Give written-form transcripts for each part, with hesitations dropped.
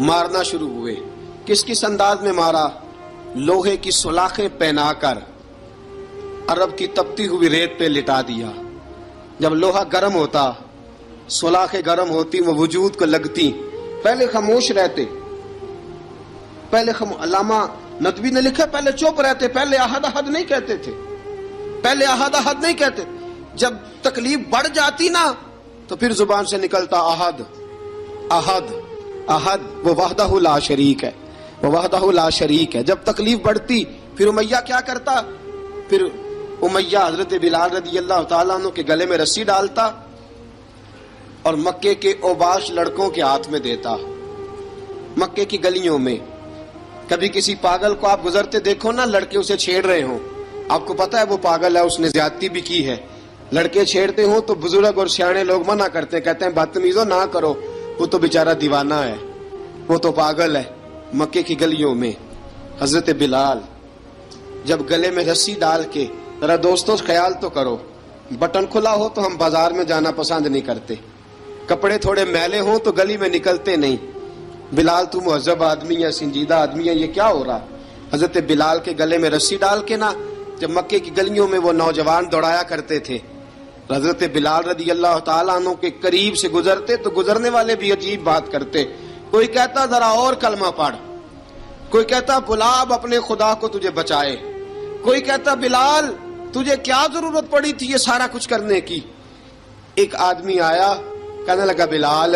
مارنا شروع ہوئے. کس کس انداز میں مارا؟ لوہے کی سلاخیں پہنا کر عرب کی تپتی ہوئی ریت پہ لٹا دیا. جب لوہا گرم ہوتا، سلاخیں گرم ہوتی، وہ وجود کو لگتی، پہلے خاموش رہتے. پہلے علامہ ندوی نے لکھا پہلے چپ رہتے، پہلے احد احد نہیں کہتے تھے، پہلے احد احد نہیں کہتے. جب تکلیف بڑھ جاتی نا تو پھر زبان سے نکلتا احد احد احد. وہ وحدہ لا شریک ہے، وہ وحدہ لا شریک ہے. جب تکلیف بڑھتی پھر امیہ کیا کرتا؟ پھر امیہ حضرت بلال رضی اللہ تعالیٰ عنہ کے گلے میں رسی ڈالتا اور مکے کے اوباش لڑکوں کے ہاتھ میں دیتا. مکے کی گلیوں میں کبھی کسی پاگل کو آپ گزرتے دیکھو نا، لڑکے اسے چھیڑ رہے ہوں، آپ کو پتا ہے وہ پاگل ہے، اس نے زیادتی بھی کی ہے. لڑکے چھیڑتے ہوں تو بزرگ اور سیانے لوگ منع کرتے ہیں، کہتے ہیں بدتمیزوں نہ کرو، وہ تو بیچارہ دیوانہ ہے، وہ تو پاگل ہے. مکے کی گلیوں میں حضرت بلال جب گلے میں رسی ڈال کے، ذرا دوستوں خیال تو کرو، بٹن کھلا ہو تو ہم بازار میں جانا پسند نہیں کرتے، کپڑے تھوڑے میلے ہوں تو گلی میں نکلتے نہیں. بلال تو مہذب آدمی ہے، سنجیدہ آدمی ہے، یہ کیا ہو رہا؟ حضرت بلال کے گلے میں رسی ڈال کے نا، جب مکے کی گلیوں میں وہ نوجوان دوڑایا کرتے تھے، حضرت بلال رضی اللہ تعالیٰ عنہ کے قریب سے گزرتے تو گزرنے والے بھی عجیب بات کرتے. کوئی کہتا ذرا اور کلمہ پڑھ، کوئی کہتا بلا اب اپنے خدا کو تجھے بچائے، کوئی کہتا بلال تجھے کیا ضرورت پڑی تھی یہ سارا کچھ کرنے کی. ایک آدمی آیا کہنے لگا بلال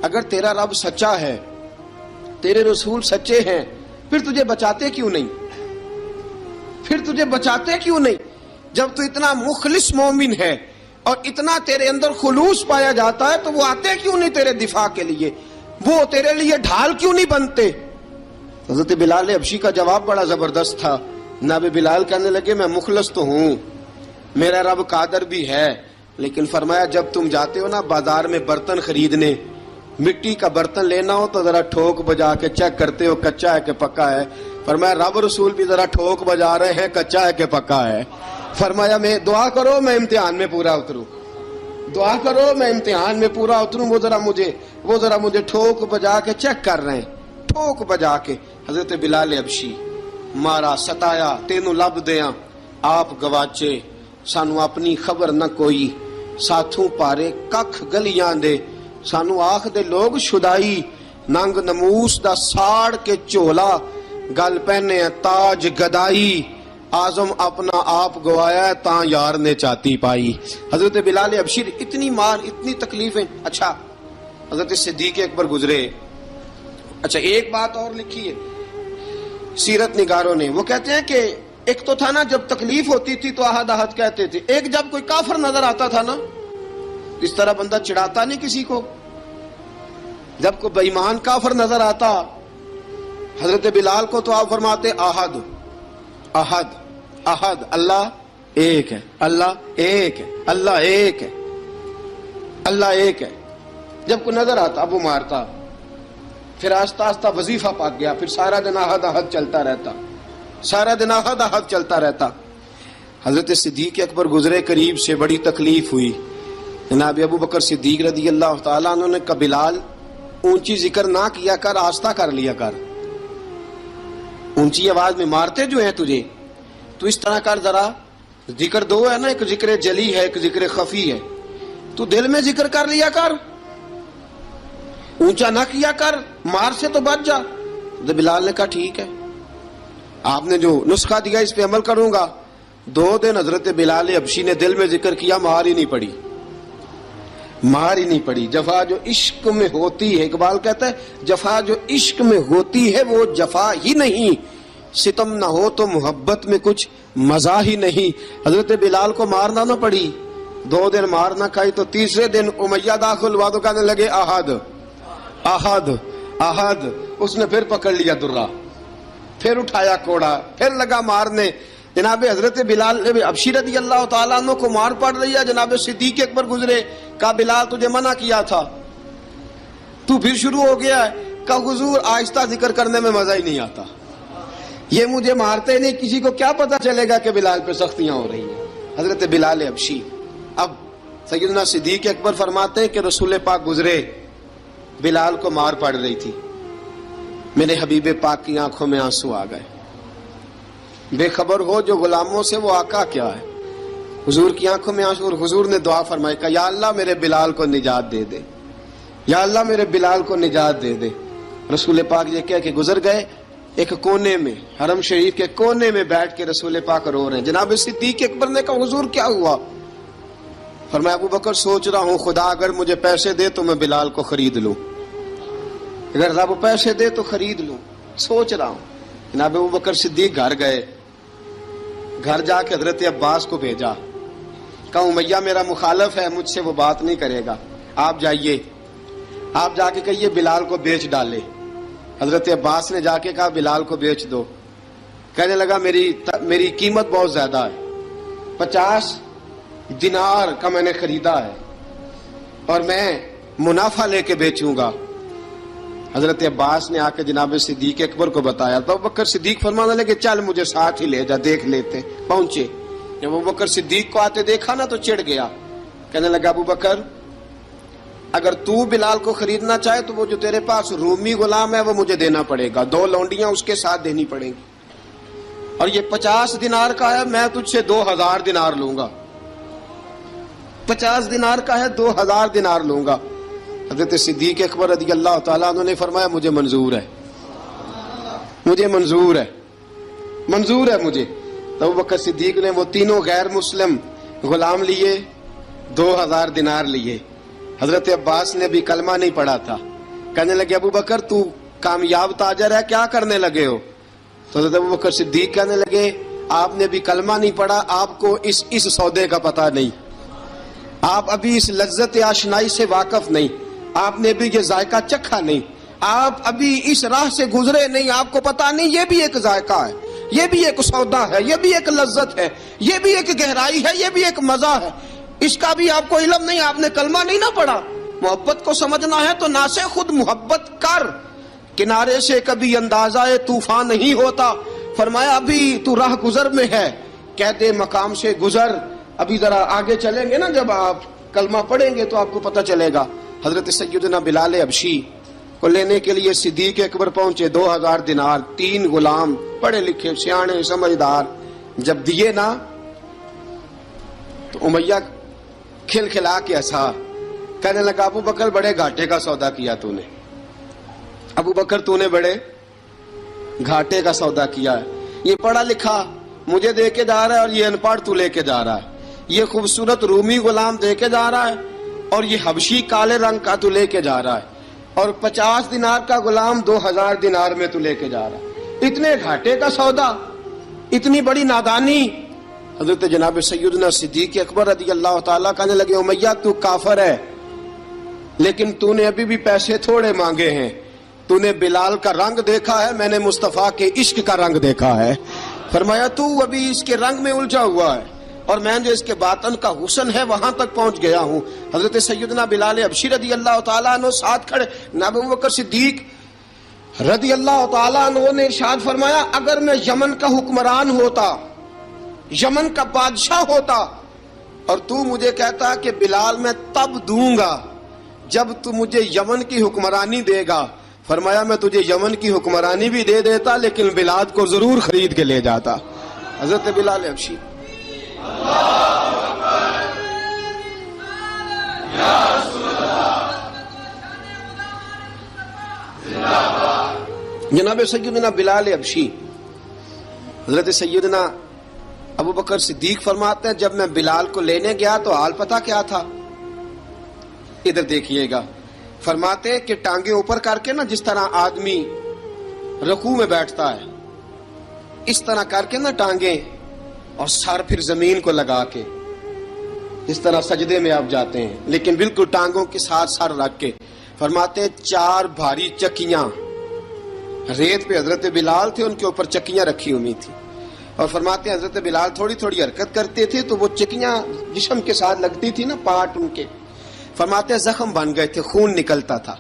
اگر تیرا رب سچا ہے، تیرے رسول سچے ہیں، پھر تجھے بچاتے کیوں نہیں؟ پھر تجھے بچاتے کیوں نہیں؟ جب تو اتنا مخلص مومن ہے اور اتنا تیرے اندر خلوص پایا جاتا ہے تو وہ آتے کیوں نہیں تیرے دفاع کے لیے؟ وہ تیرے لیے ڈھال کیوں نہیں بنتے؟ حضرت بلال حبشی کا جواب بڑا زبردست تھا. جناب بلال کہنے لگے میں مخلص تو ہوں، میرا رب قادر بھی ہے، لیکن فرمایا جب تم جاتے ہو نا بازار میں برتن خریدنے، مٹی کا برتن لینا ہو تو ذرا ٹھوک بجا کے چیک کرتے ہو کچا ہے کہ پکا ہے. فرمایا رب رسول بھی ذرا ٹھوک بجا رہے ہیں کچا ہے کہ پکا ہے. فرمایا میں دعا کرو میں امتحان میں پورا اتروں، دعا کرو میں امتحان میں پورا اتروں. وہ ذرا مجھے ٹھوک بجا کے چیک کر رہے ہیں، ٹھوک بجا کے. حضرت بلال حبشی مارا ستایا تینوں لب دیاں آپ گواچے، سانو اپنی خبر نہ کوئی، ساتھوں پارے ککھ گلیاں دے، سانو آخ دے لوگ شدائی، ننگ نموس دا ساڑ کے چولا، گل پہنے تاج گدائی، آزم اپنا آپ گوایا ہے تاں یار نے چاتی پائی. حضرت بلال حبشی اتنی مار اتنی تکلیفیں. اچھا حضرت صدیق اکبر گزرے. اچھا ایک بات اور لکھی ہے سیرت نگاروں نے، وہ کہتے ہیں کہ ایک تو تھا نا جب تکلیف ہوتی تھی تو احد احد کہتے تھے، ایک جب کوئی کافر نظر آتا تھا نا اس طرح بندہ چڑھاتا نہیں کسی کو، جب کوئی بے ایمان کافر نظر آتا حضرت بلال کو تو آپ فرماتے احد احد احد، اللہ ایک ہے، اللہ ایک ہے، اللہ ایک ہے، اللہ ایک ہے. جب کوئی نظر آتا اب وہ مارتا. پھر آہستہ آہستہ وظیفہ پاک گیا، پھر سارا دن احد احد چلتا رہتا، سارا دن احد احد چلتا رہتا. حضرت صدیق اکبر گزرے قریب سے، بڑی تکلیف ہوئی. جناب ابو بکر صدیق رضی اللہ تعالیٰ عنہ نے کہا بلال اونچی ذکر نہ کیا کر، آہستہ کر لیا کر، اونچی آواز میں مارتے جو ہیں تجھے تو اس طرح کر، ذرا ذکر دو ہے نا، ایک ذکر جلی ہے ایک ذکر خفی ہے، تو دل میں ذکر کر لیا کر، اونچا نہ کیا کر، مار سے تو بچ جا. تو بلال نے کہا ٹھیک ہے، آپ نے جو نسخہ دیا اس پہ عمل کروں گا. 2 دن حضرت بلال حبشی نے دل میں ذکر کیا، مار ہی نہیں پڑی، مار ہی نہیں پڑی. جفا جو عشق میں ہوتی ہے، اقبال کہتا ہے جفا جو عشق میں ہوتی ہے وہ جفا ہی نہیں، ستم نہ ہو تو محبت میں کچھ مزہ ہی نہیں. حضرت بلال کو مارنا نہ پڑی، 2 دن مار نہ کھائی تو تیسرے دن امیہ داخل ہوا تو کہنے لگے احد احد احد. اس نے پھر پکڑ لیا درہ، پھر اٹھایا کوڑا، پھر لگا مارنے. جناب حضرت بلال حبشی رضی اللہ تعالیٰ عنہ کو مار پڑ رہی ہے. جناب صدیق اکبر گزرے، کہا بلال تجھے منع کیا تھا، تو پھر شروع ہو گیا ہے. کہا حضور آہستہ ذکر کرنے میں مزہ ہی نہیں آتا، یہ مجھے مارتے نہیں، کسی کو کیا پتا چلے گا کہ بلال پہ سختیاں ہو رہی ہیں. حضرت بلال حبشی. اب سیدنا صدیق اکبر فرماتے ہیں کہ رسول پاک گزرے، بلال کو مار پڑ رہی تھی، میرے حبیب پاک کی آنکھوں میں آنسو آ گئے۔ بے خبر ہو جو غلاموں سے وہ آقا کیا ہے، حضور کی آنکھوں میں آنسو، اور حضور نے دعا فرمائی کہ یا اللہ میرے بلال کو نجات دے دے، یا اللہ میرے بلال کو نجات دے دے۔ رسول پاک یہ کہہ کے گزر گئے، ایک کونے میں، حرم شریف کے کونے میں بیٹھ کے رسول پاک رو رہے ہیں۔ جناب صدیق اکبر نے کہا حضور کیا ہوا؟ فرمایا ابو بکر سوچ رہا ہوں خدا اگر مجھے پیسے دے تو میں بلال کو خرید لوں، اگر رب پیسے دے تو خرید لوں، سوچ رہا ہوں۔ جناب ابو بکر صدیق گھر گئے، گھر جا کے حضرت عباس کو بھیجا، کہا امیہ میرا مخالف ہے، مجھ سے وہ بات نہیں کرے گا، آپ جائیے، آپ جا کے کہیے بلال کو بیچ ڈالے۔ حضرت عباس نے جا کے کہا بلال کو بیچ دو۔ کہنے لگا میری قیمت بہت زیادہ ہے، 50 دینار کا میں نے خریدا ہے اور میں منافع لے کے بیچوں گا۔ حضرت عباس نے آ کے جناب صدیق اکبر کو بتایا تو ابو بکر صدیق فرمانے لگے چل مجھے ساتھ ہی لے جا، دیکھ لیتے۔ پہنچے، جب ابو بکر صدیق کو آتے دیکھا نا تو چڑھ گیا، کہنے لگا ابو بکر اگر تو بلال کو خریدنا چاہے تو وہ جو تیرے پاس رومی غلام ہے وہ مجھے دینا پڑے گا، 2 لونڈیاں اس کے ساتھ دینی پڑیں گی، اور یہ 50 دینار کا ہے، میں تجھ سے 2000 دینار لوں گا، 50 دینار کا ہے 2000 دینار لوں گا۔ حضرت صدیق اکبر رضی اللہ تعالیٰ عنہ نے فرمایا مجھے منظور ہے، مجھے منظور ہے، منظور ہے مجھے۔ تو ابو بکر صدیق نے وہ تینوں غیر مسلم غلام لیے، 2000 دینار لیے۔ حضرت عباس نے بھی کلمہ نہیں پڑھا تھا، کہنے لگے ابو بکر تو کامیاب تاجر ہے، کیا کرنے لگے ہو؟ تو حضرت ابو بکر صدیق کہنے لگے آپ نے بھی کلمہ نہیں پڑھا، آپ کو اس سودے کا پتہ نہیں، آپ ابھی اس لذت آشنائی سے واقف نہیں، آپ نے بھی یہ ذائقہ چکھا نہیں، آپ ابھی اس راہ سے گزرے نہیں، آپ کو پتہ نہیں یہ بھی ایک ذائقہ ہے، یہ بھی ایک سودا ہے، یہ بھی ایک لذت ہے، یہ بھی ایک گہرائی ہے، یہ بھی ایک مزہ ہے، اس کا بھی آپ کو علم نہیں، آپ نے کلمہ نہیں نہ پڑھا۔ محبت کو سمجھنا ہے تو نہ سے خود محبت کر، کنارے سے کبھی اندازہ طوفان نہیں ہوتا۔ فرمایا ابھی تو راہ گزر میں ہے، کہتے مقام سے گزر، ابھی ذرا آگے چلیں گے نا، جب آپ کلمہ پڑھیں گے تو آپ کو پتہ چلے گا۔ حضرت سیدنا بلال حبشی کو لینے کے لیے صدیق اکبر پہنچے، 2000 دینار، 3 غلام پڑھے لکھے سیانے سمجھدار، جب دیے نا تو امیہ کھل کھلا کے ہنسا، کہنے لگا ابو بکر بڑے گھاٹے کا سودا کیا تو نے، ابو بکر تو نے بڑے گھاٹے کا سودا کیا ہے، یہ پڑھا لکھا مجھے دے کے جا رہا ہے اور یہ ان پڑھ تو لے کے جا رہا ہے، یہ خوبصورت رومی غلام دے کے جا رہا ہے اور یہ حبشی کالے رنگ کا تو لے کے جا رہا ہے، اور 50 دینار کا غلام 2000 دینار میں تو لے کے جا رہا ہے، اتنے گھاٹے کا سودا، اتنی بڑی نادانی۔ حضرت جناب سیدنا صدیق اکبر رضی اللہ تعالیٰ کہنے لگے امیہ تو کافر ہے، لیکن تو نے ابھی بھی پیسے تھوڑے مانگے ہیں، تو نے بلال کا رنگ دیکھا ہے، میں نے مصطفیٰ کے عشق کا رنگ دیکھا ہے۔ فرمایا تو ابھی اس کے رنگ میں الجھا ہوا ہے، اور میں جو اس کے باطن کا حسن ہے وہاں تک پہنچ گیا ہوں۔ حضرت سیدنا بلال حبشی رضی اللہ تعالیٰ عنہ ساتھ کھڑے، جناب ابو بکر صدیق رضی اللہ تعالیٰ عنہ نے ارشاد فرمایا اگر میں یمن کا حکمران ہوتا، یمن کا بادشاہ ہوتا، اور تو مجھے کہتا کہ بلال میں تب دوں گا جب تو مجھے یمن کی حکمرانی دے گا، فرمایا میں تجھے یمن کی حکمرانی بھی دے دیتا لیکن بلال کو ضرور خرید کے لے جاتا۔ حضرت بلال حبشی جناب سیدنا بلال حبشی، حضرت سیدنا ابو بکر صدیق فرماتے ہیں جب میں بلال کو لینے گیا تو حال پتہ کیا تھا، ادھر دیکھیے گا، فرماتے کہ ٹانگیں اوپر کر کے نا جس طرح آدمی رکوع میں بیٹھتا ہے اس طرح کر کے نا ٹانگیں، اور سر پھر زمین کو لگا کے اس طرح سجدے میں آپ جاتے ہیں، لیکن بالکل ٹانگوں کے ساتھ سر رکھ کے، فرماتے 4 بھاری چکیاں ریت پہ حضرت بلال تھے، ان کے اوپر چکیاں رکھی ہوئی تھی، اور فرماتے ہیں حضرت بلال تھوڑی تھوڑی حرکت کرتے تھے تو وہ چکیاں جسم کے ساتھ لگتی تھی نا، پارٹ ان کے، فرماتے ہیں زخم بن گئے تھے، خون نکلتا تھا،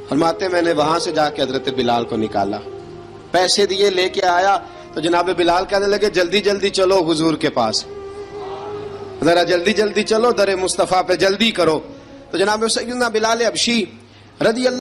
فرماتے ہیں میں نے وہاں سے جا کے حضرت بلال کو نکالا، پیسے دیے لے کے آیا تو جناب بلال کہنے لگے جلدی جلدی چلو حضور کے پاس، ذرا جلدی جلدی چلو در مصطفیٰ پہ جلدی کرو۔ تو جناب سیدنا بلال حبشی رضی اللہ